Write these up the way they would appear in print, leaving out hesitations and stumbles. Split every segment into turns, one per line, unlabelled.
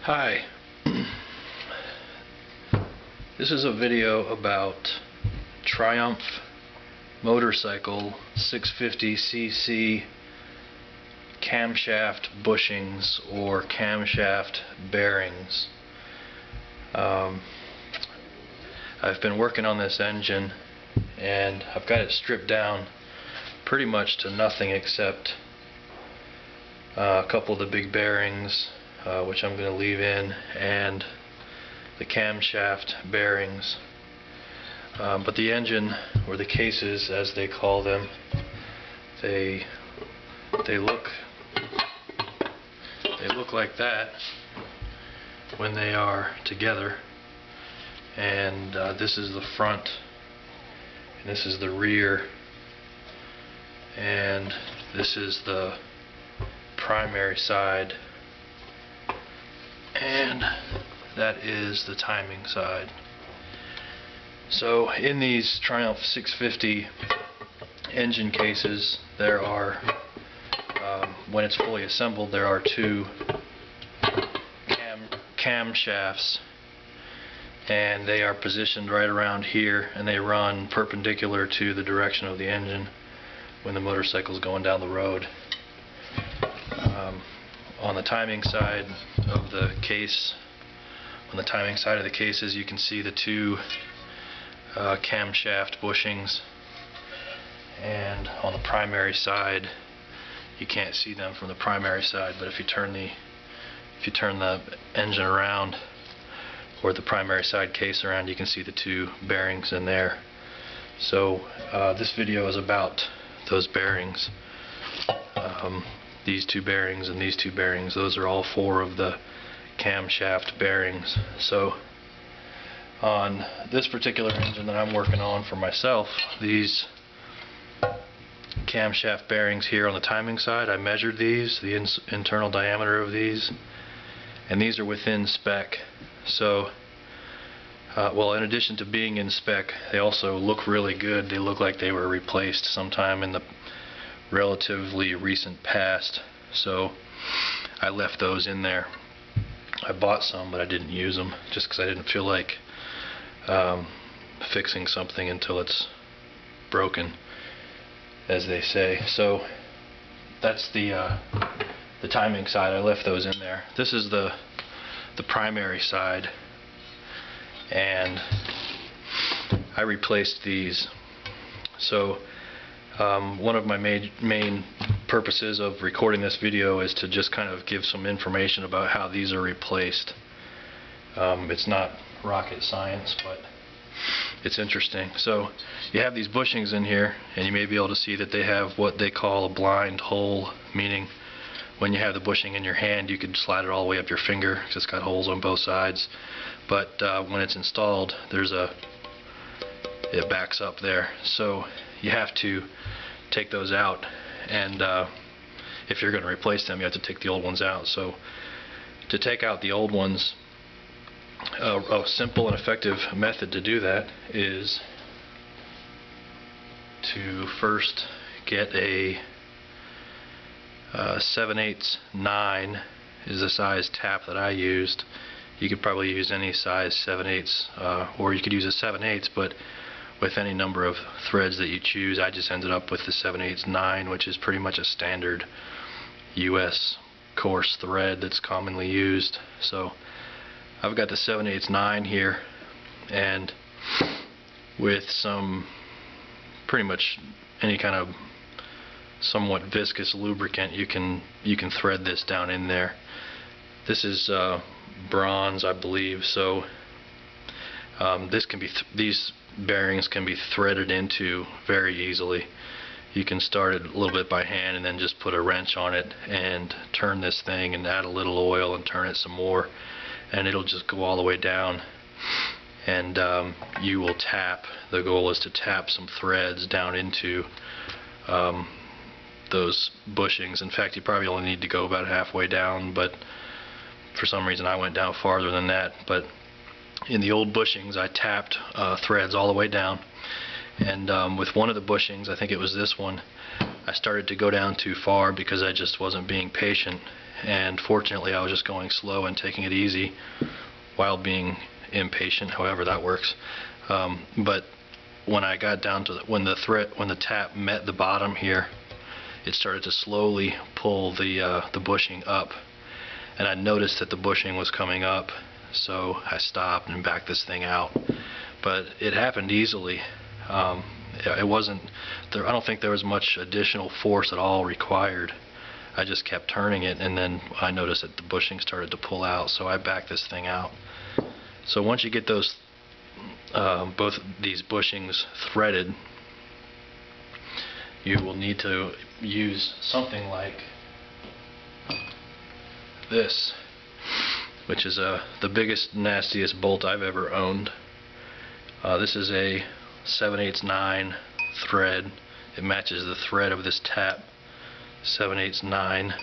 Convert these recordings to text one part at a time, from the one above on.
Hi, this is a video about Triumph motorcycle 650cc camshaft bushings or camshaft bearings. I've been working on this engine and I've got it stripped down pretty much to nothing except a couple of the big bearings, which I'm going to leave in, and the camshaft bearings. But the engine, or the cases as they call them, they look like that when they are together. And this is the front, and this is the rear, and this is the primary side, and that is the timing side. So in these Triumph 650 engine cases, there are, when it's fully assembled, there are two camshafts, and they are positioned right around here, and they run perpendicular to the direction of the engine when the motorcycle is going down the road. On the timing side of the case, on the timing side of the cases, you can see the two camshaft bushings, and on the primary side, you can't see them from the primary side, but if you turn the engine around, or the primary side case around, you can see the two bearings in there. So this video is about those bearings. These two bearings and these two bearings, those are all four of the camshaft bearings. So on this particular engine that I'm working on for myself, these camshaft bearings here on the timing side, I measured these, the internal diameter of these, and these are within spec. So well, in addition to being in spec, they also look really good. They look like they were replaced sometime in the relatively recent past, so I left those in there. I bought some, but I didn't use them just because I didn't feel like fixing something until it's broken, as they say. So that's the timing side. I left those in there. This is the primary side, and I replaced these. So one of my main purposes of recording this video is to just kind of give some information about how these are replaced. It's not rocket science, but it's interesting. So you have these bushings in here, and you may be able to see that they have what they call a blind hole, meaning when you have the bushing in your hand, you could slide it all the way up your finger. It's got holes on both sides. But when it's installed, it backs up there. So you have to take those out, and if you're going to replace them, you have to take the old ones out. So to take out the old ones, a simple and effective method to do that is to first get a 7/8 9 is the size tap that I used. You could probably use any size 7/8, or you could use a 7/8, but with any number of threads that you choose. I just ended up with the 7/8 9, which is pretty much a standard US coarse thread that's commonly used. So I've got the 7/8 9 here, and with some pretty much any kind of somewhat viscous lubricant, you can thread this down in there. This is bronze, I believe, so these bearings can be threaded into very easily. You can start it a little bit by hand and then just put a wrench on it and turn this thing and add a little oil and turn it some more, and it'll just go all the way down, and you will tap. The goal is to tap some threads down into those bushings. In fact, you probably only need to go about halfway down, but for some reason I went down farther than that. But in the old bushings, I tapped threads all the way down, and with one of the bushings, I think it was this one, I started to go down too far because I just wasn't being patient, and fortunately I was just going slow and taking it easy while being impatient, however that works. But when I got down to when the tap met the bottom here, it started to slowly pull the bushing up, and I noticed that the bushing was coming up, so I stopped and backed this thing out. But it happened easily. It wasn't there. I don't think there was much additional force at all required. I just kept turning it, and then I noticed that the bushing started to pull out, so I backed this thing out. So once you get those both these bushings threaded, you will need to use something like this, which is the biggest, nastiest bolt I've ever owned. This is a 7/8 thread. It matches the thread of this tap, 7/8,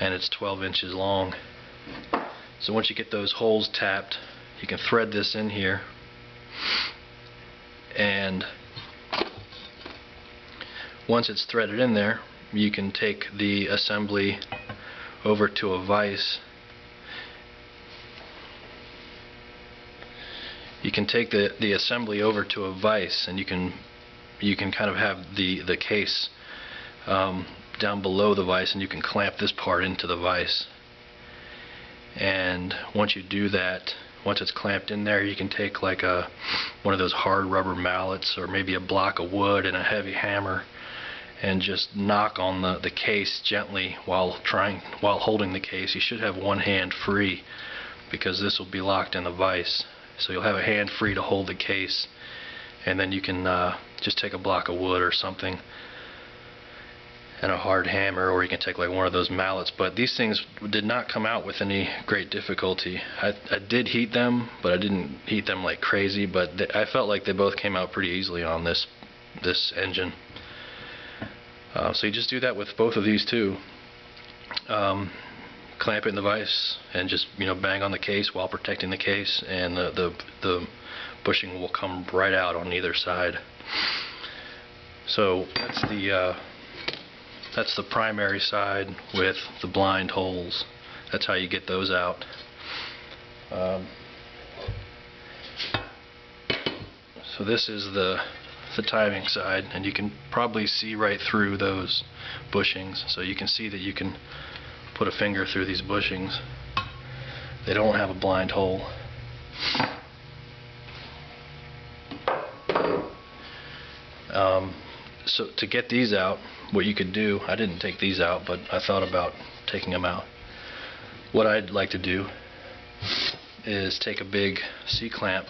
and it's 12 inches long. So once you get those holes tapped, you can thread this in here, and once it's threaded in there, you can take the assembly over to a vise. You can take the assembly over to a vise, and you can kind of have the case down below the vise, and you can clamp this part into the vise. And once you do that, once it's clamped in there, you can take like one of those hard rubber mallets, or maybe a block of wood and a heavy hammer, and just knock on the case gently while holding the case. You should have one hand free, because this will be locked in the vise. So you'll have a hand free to hold the case, and then you can just take a block of wood or something and a hard hammer, or you can take like one of those mallets. But these things did not come out with any great difficulty. I did heat them, but I didn't heat them like crazy, but I felt like they both came out pretty easily on this engine. So you just do that with both of these two. Clamp it in the vise and just bang on the case while protecting the case, and the bushing will come right out on either side. So that's the primary side with the blind holes. That's how you get those out. So this is the timing side, and you can probably see right through those bushings. So you can see that you can put a finger through these bushings. They don't have a blind hole. So to get these out, what you could do, I didn't take these out, but I thought about taking them out. What I'd like to do is take a big C-clamp,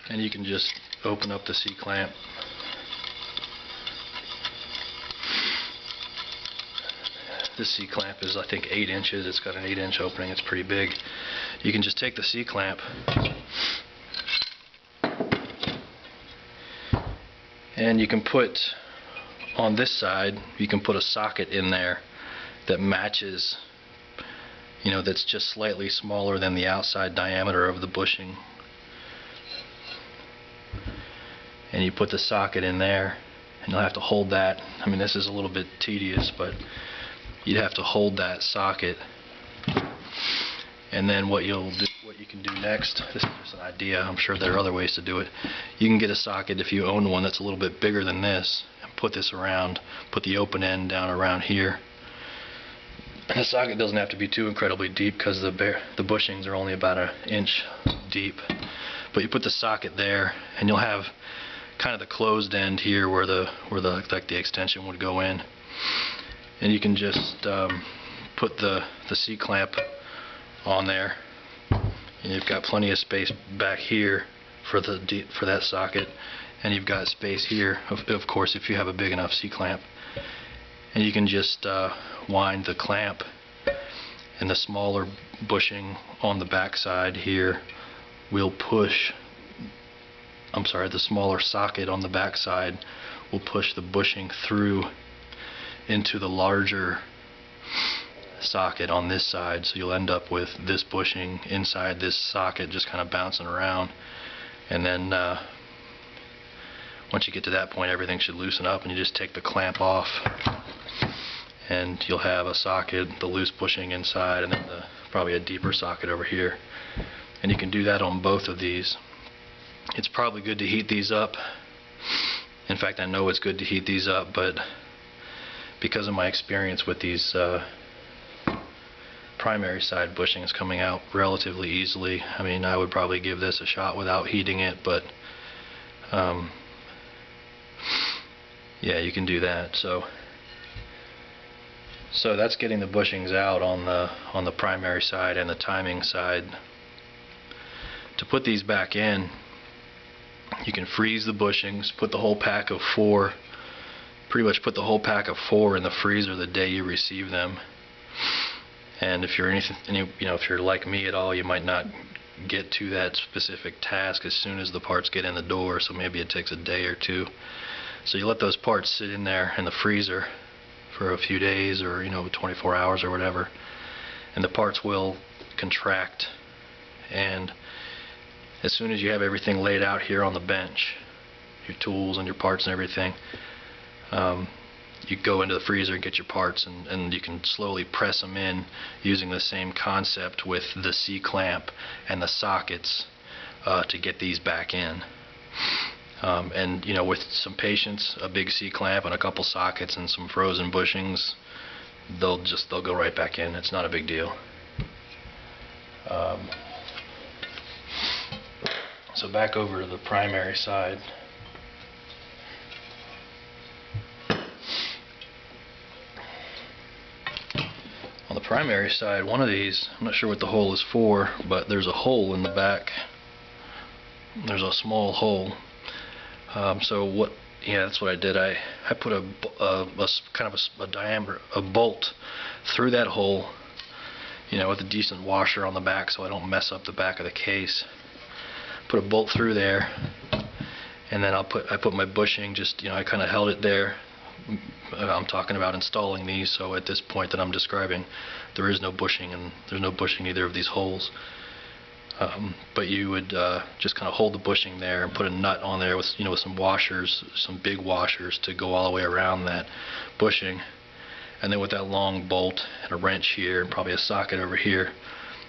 and you can just open up the C-clamp. This C-clamp is, I think, 8 inches. It's got an 8-inch opening. It's pretty big. You can just take the C-clamp and you can put on this side, you can put a socket in there that matches, that's just slightly smaller than the outside diameter of the bushing. And you put the socket in there, and you'll have to hold that. I mean, this is a little bit tedious, but you'd have to hold that socket. And then what you can do next, this is just an idea, I'm sure there are other ways to do it. You can get a socket, if you own one that's a little bit bigger than this, and put this around, put the open end down around here. And the socket doesn't have to be too incredibly deep, because the bushings are only about 1 inch deep. But you put the socket there, and you'll have kind of the closed end here where the extension would go in. And you can just put the C-clamp on there, and you've got plenty of space back here for that socket, and you've got space here, of course, if you have a big enough C-clamp. And you can just wind the clamp, and the smaller bushing on the back side here will push, the smaller socket on the back side will push the bushing through into the larger socket on this side, so you'll end up with this bushing inside this socket just kind of bouncing around. And then once you get to that point, everything should loosen up, and you just take the clamp off, and you'll have a socket, the loose bushing inside, and then probably a deeper socket over here. And you can do that on both of these. It's probably good to heat these up. In fact, I know it's good to heat these up, but because of my experience with these primary side bushings coming out relatively easily, I mean, I would probably give this a shot without heating it, but yeah, you can do that. So that's getting the bushings out on the primary side and the timing side. To put these back in, you can freeze the bushings, put the whole pack of 4, pretty much put the whole pack of 4 in the freezer the day you receive them. And if you're if you're like me at all, you might not get to that specific task as soon as the parts get in the door, so maybe it takes a day or two. So you let those parts sit in there in the freezer for a few days, or 24 hours or whatever, and the parts will contract. And as soon as you have everything laid out here on the bench, your tools and your parts and everything, you go into the freezer and get your parts, and you can slowly press them in using the same concept with the C-clamp and the sockets to get these back in. And with some patience, a big C-clamp and a couple sockets and some frozen bushings, they'll go right back in. It's not a big deal. So back over to the primary side. On the primary side, one of these, I'm not sure what the hole is for, but there's a hole in the back. There's a small hole. That's what I did. I put a kind of a diameter, a bolt through that hole, with a decent washer on the back so I don't mess up the back of the case. Put a bolt through there, and then I put my bushing, I kind of held it there. I'm talking about installing these, so at this point that I'm describing, there is no bushing, and there's no bushing in either of these holes. But you would just kind of hold the bushing there and put a nut on there with with some washers, some big washers to go all the way around that bushing, and then with that long bolt and a wrench here and probably a socket over here,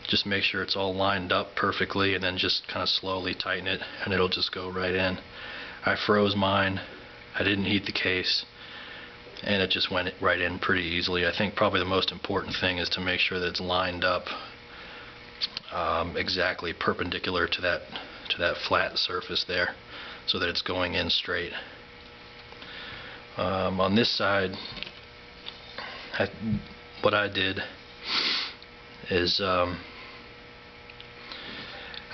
just make sure it's all lined up perfectly, and then just kind of slowly tighten it, and it'll just go right in. I froze mine. I didn't heat the case, and it just went right in pretty easily. I think probably the most important thing is to make sure that it's lined up exactly perpendicular to that flat surface there, so that it's going in straight. On this side, what I did is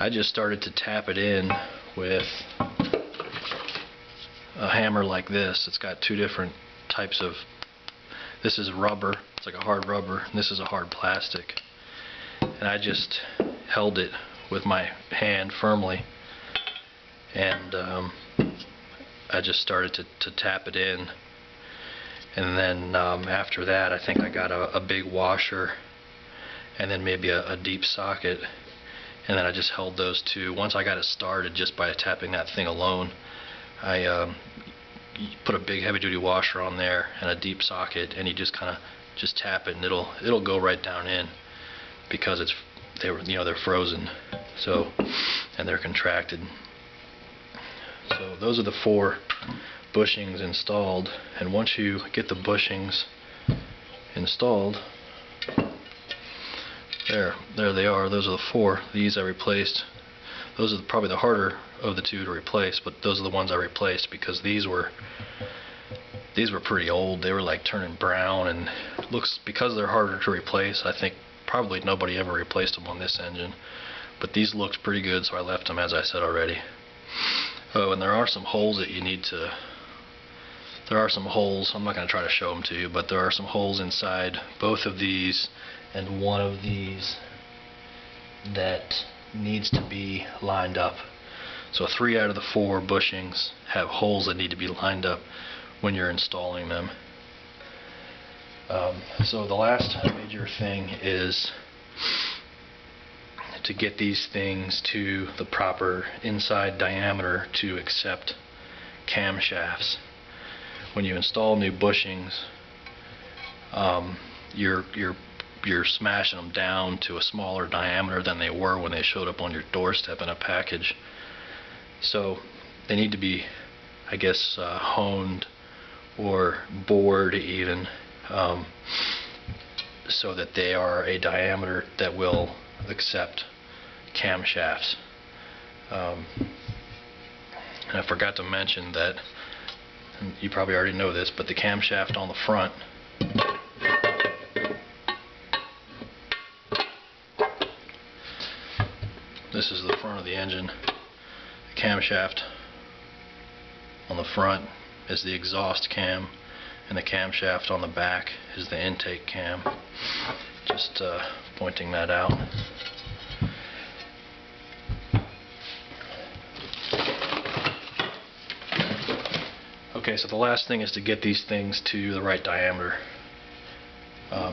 I just started to tap it in with a hammer like this. It's got two different types of, this is rubber, it's like a hard rubber, and this is a hard plastic. And I just held it with my hand firmly, and I just started to tap it in. And then after that, I think I got a big washer and then maybe a deep socket, and then I just held those two. Once I got it started just by tapping that thing alone, I put a big heavy-duty washer on there and a deep socket, and you just kind of tap it, and it'll go right down in, because they're frozen, so, and they're contracted. So those are the 4 bushings installed, and once you get the bushings installed, there they are. Those are the 4. These I replaced. Those are probably the harder of the 2 to replace, but those are the ones I replaced because these were pretty old. They were like turning brown, and because they're harder to replace, I think probably nobody ever replaced them on this engine. But these looked pretty good, so I left them, as I said already. Oh, and there are some holes that you need to. There are some holes. I'm not going to try to show them to you, but there are some holes inside both of these and one of these that needs to be lined up. So 3 out of the 4 bushings have holes that need to be lined up when you're installing them. So the last major thing is to get these things to the proper inside diameter to accept camshafts. When you install new bushings, you're smashing them down to a smaller diameter than they were when they showed up on your doorstep in a package. So they need to be, I guess, honed or bored even, so that they are a diameter that will accept camshafts. And I forgot to mention that, and you probably already know this, but the camshaft on the front this is the front of the engine. The camshaft on the front is the exhaust cam, and the camshaft on the back is the intake cam. Just pointing that out. Okay, so the last thing is to get these things to the right diameter,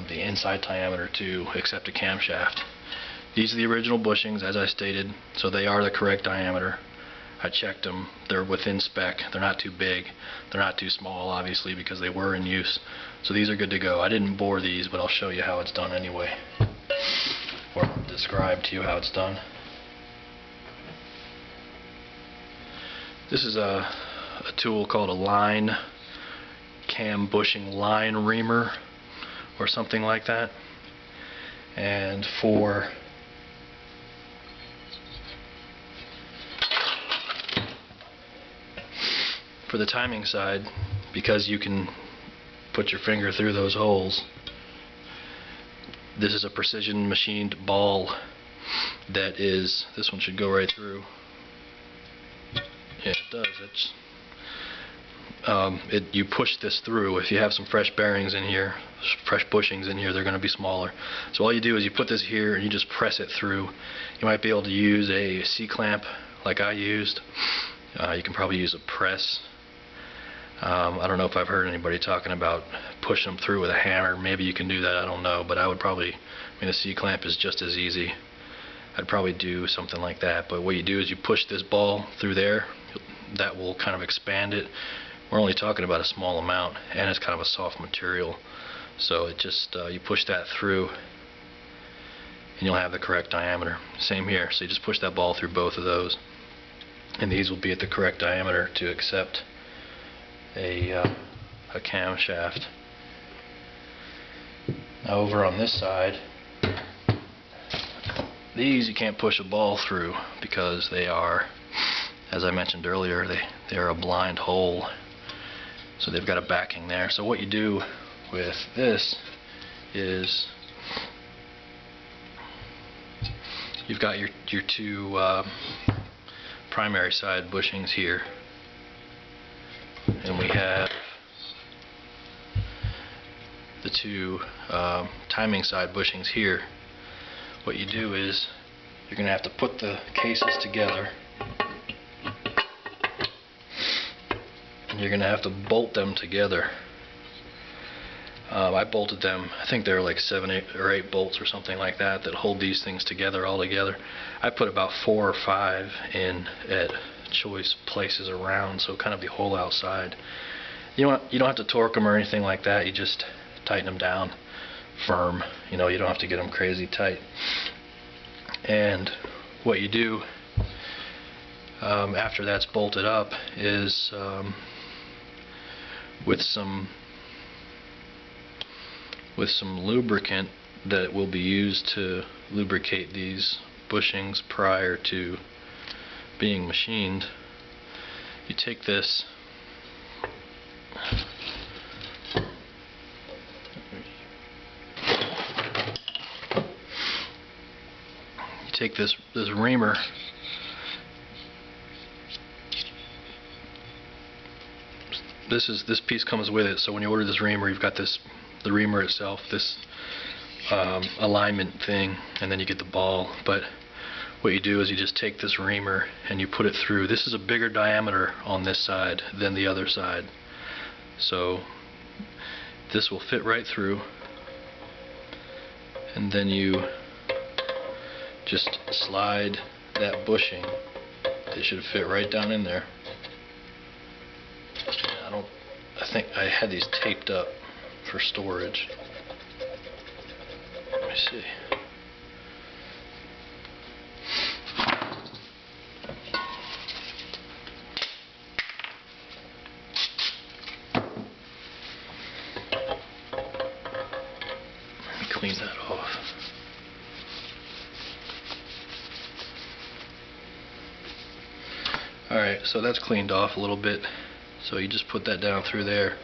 the inside diameter to accept a camshaft. These are the original bushings, as I stated, so they are the correct diameter. I checked them. They're within spec. They're not too big. They're not too small, obviously, because they were in use. So these are good to go. I didn't bore these, but I'll show you how it's done anyway, or describe to you how it's done. This is a tool called a line cam bushing line reamer or something like that. And for the timing side, because you can put your finger through those holes, this is a precision machined ball that is, this one should go right through. Yeah, it does. You push this through. If you have some fresh bearings in here, fresh bushings in here, they're going to be smaller. So all you do is you put this here and you just press it through. You might be able to use a C-clamp like I used. You can probably use a press. I don't know if I've heard anybody talking about pushing them through with a hammer. Maybe you can do that, I don't know, but I would probably, a C-clamp is just as easy. I'd probably do something like that. But what you do is you push this ball through there. That will kind of expand it. We're only talking about a small amount, and it's kind of a soft material, so it just you push that through and you'll have the correct diameter. Same here, so you just push that ball through both of those, and these will be at the correct diameter to accept a camshaft. Now over on this side, these you can't push a ball through because they are, as I mentioned earlier, they are a blind hole. So they've got a backing there. So what you do with this is you've got your two primary side bushings here, and we have the two timing side bushings here. What you do is you're going to have to put the cases together. You're going to have to bolt them together. I bolted them, I think there are like 7 or 8 bolts or something like that that hold these things together all together. I put about 4 or 5 in at choice places around, so kind of the whole outside. You don't have to torque them or anything like that. You just tighten them down firm. You don't have to get them crazy tight. And what you do after that's bolted up is with some lubricant that will be used to lubricate these bushings prior to being machined. You take this this reamer, this piece comes with it, so when you order this reamer, you've got the reamer itself, this alignment thing, and then you get the ball. But what you do is you just take this reamer and you put it through. This is a bigger diameter on this side than the other side, so this will fit right through, and then you just slide that bushing. It should fit right down in there. I think I had these taped up for storage. Let me see. Let me clean that off. Alright, so that's cleaned off a little bit. So you just put that down through there,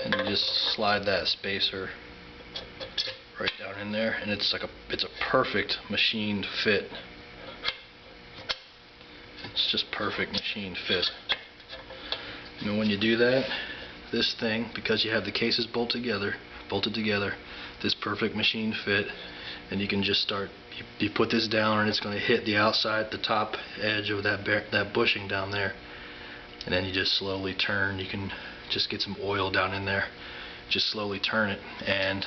and you just slide that spacer right down in there, and it's a perfect machined fit. It's just perfect machined fit. And when you do that, this thing, because you have the cases bolted together, this perfect machined fit, and you can just start. You put this down, and it's going to hit the outside, the top edge of that bushing down there, and then you just slowly turn. You can just get some oil down in there, just slowly turn it, and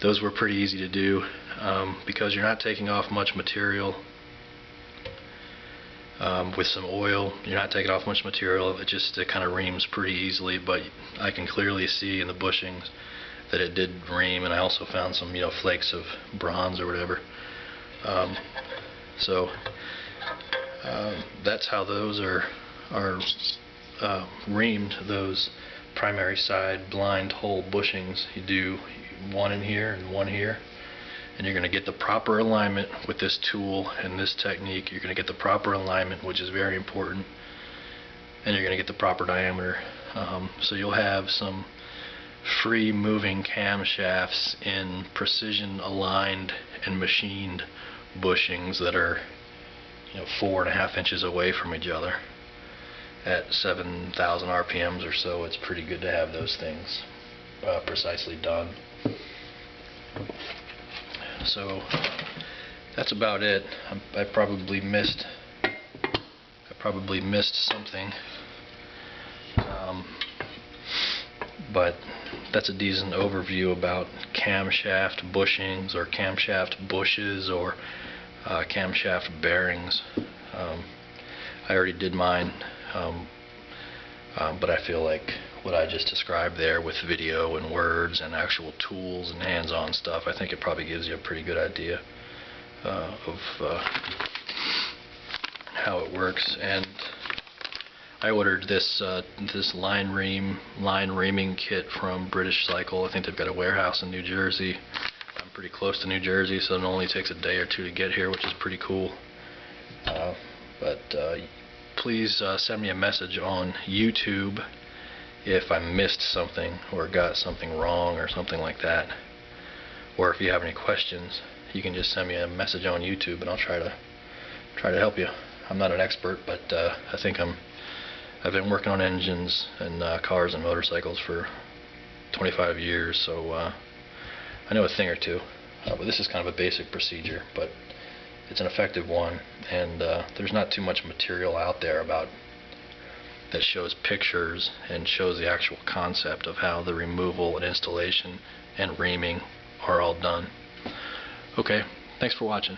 those were pretty easy to do because you're not taking off much material. With some oil, you're not taking off much material. It kind of reams pretty easily, but I can clearly see in the bushings that it did ream, and I also found some flakes of bronze or whatever. So that's how those are reamed, those primary side blind hole bushings. You do one in here and one here, and you're going to get the proper alignment with this tool and this technique. You're going to get the proper alignment, which is very important, and you're going to get the proper diameter. So you'll have some free moving camshafts in precision aligned and machined bushings that are 4.5 inches away from each other at 7,000 RPMs or so. It's pretty good to have those things precisely done. So that's about it. I probably missed something, but that's a decent overview about camshaft bushings or camshaft bushes or camshaft bearings. I already did mine, but I feel like what I just described there with video and words and actual tools and hands-on stuff, I think it probably gives you a pretty good idea of how it works. And I ordered this line reaming kit from British Cycle. I think they've got a warehouse in New Jersey. I'm pretty close to New Jersey, so it only takes a day or two to get here, which is pretty cool. But please send me a message on YouTube if I missed something or got something wrong or something like that. Or if you have any questions, you can just send me a message on YouTube, and I'll try to help you. I'm not an expert, but I think I've been working on engines and cars and motorcycles for 25 years, so I know a thing or two. But this is kind of a basic procedure, but it's an effective one, and there's not too much material out there that shows pictures and shows the actual concept of how the removal and installation and reaming are all done. Okay, thanks for watching.